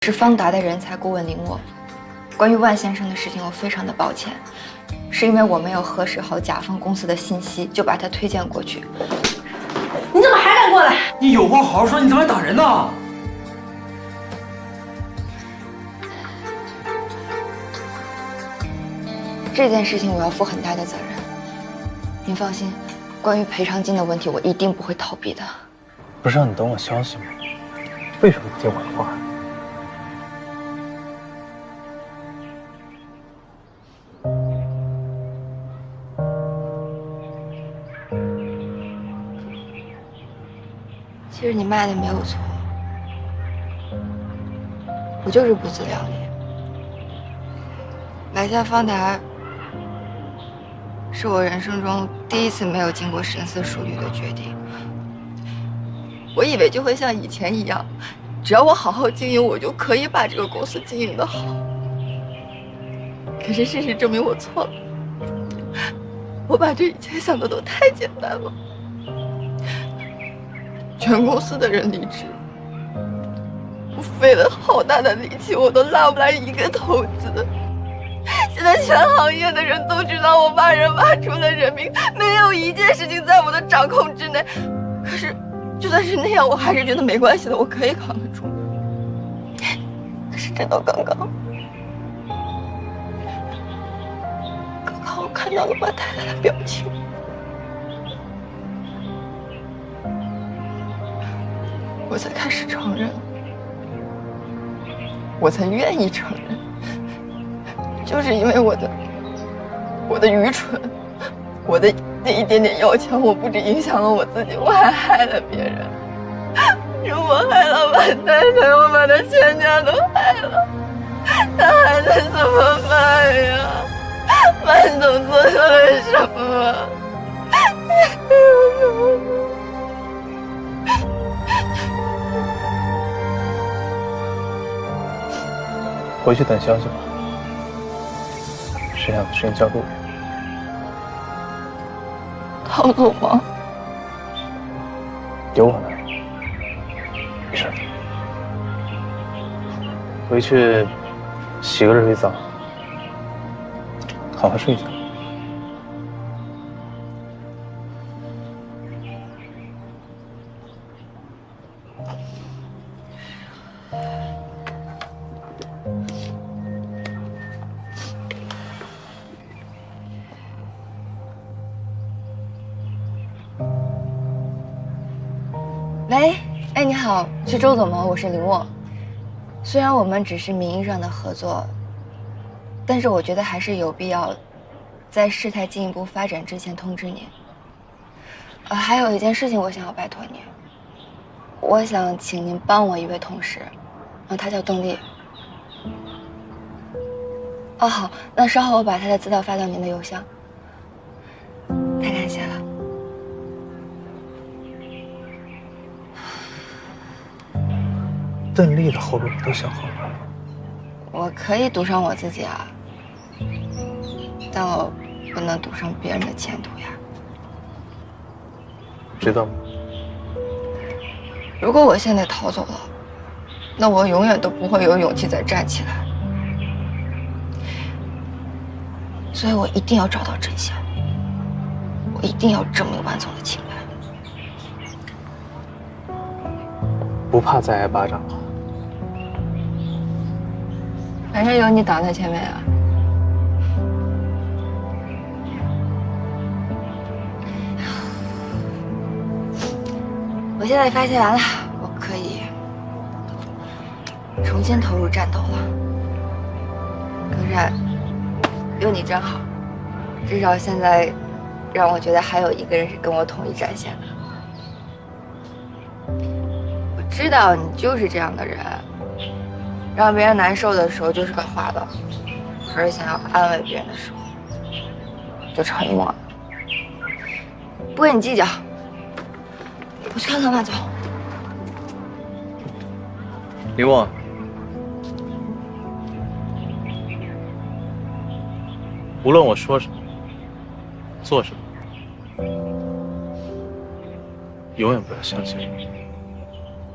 是方达的人才顾问林沃。关于万先生的事情，我非常的抱歉，是因为我没有核实好甲方公司的信息，就把他推荐过去。你怎么还敢过来？你有话好好说，你怎么还打人呢？这件事情我要负很大的责任，您放心，关于赔偿金的问题，我一定不会逃避的。不是让你等我消息吗？为什么不听我的话？其实你卖的没有错，我就是不自量力。买下方达是我人生中第一次没有经过深思熟虑的决定。我以为就会像以前一样，只要我好好经营，我就可以把这个公司经营得好。可是事实证明我错了，我把这一切想的都太简单了。全公司的人离职，我费了好大的力气，我都拉不来一个投资。现在全行业的人都知道我把人挖出了人命，没有一件事情在我的掌控之内。可是，就算是那样，我还是觉得没关系的，我可以扛得住。可是直到刚刚，我看到了万太太的表情。我才开始承认，我才愿意承认，就是因为我的愚蠢，我的那一点点要强，我不止影响了我自己，我还害了别人。如果害了万太太，我把她全家都害了，那还能怎么办呀？万总做错了什么？我怎么办？回去等消息吧。剩下的事情交给我。陶总吗？有我呢，没事。回去洗个热水澡，好好睡一觉。喂，哎，你好，是周总吗？我是林沃。虽然我们只是名义上的合作，但是我觉得还是有必要，在事态进一步发展之前通知您。还有一件事情我想要拜托您，我想请您帮我一位同事，他叫邓丽。哦，好，那稍后我把他的资料发到您的邮箱。太感谢了。邓丽的后路你都想好了？我可以赌上我自己啊，但我不能赌上别人的前途呀。知道吗？如果我现在逃走了，那我永远都不会有勇气再站起来。所以我一定要找到真相，我一定要证明万总的清白。不怕再挨巴掌吗？反正有你挡在前面啊。我现在发泄完了，我可以重新投入战斗了。更善，有你真好，至少现在让我觉得还有一个人是跟我统一战线的。我知道你就是这样的人，让别人难受的时候就是个话痨，可是想要安慰别人的时候就沉默了。不跟你计较，我去看看万总。林沃，无论我说什么，做什么，永远不要相信我。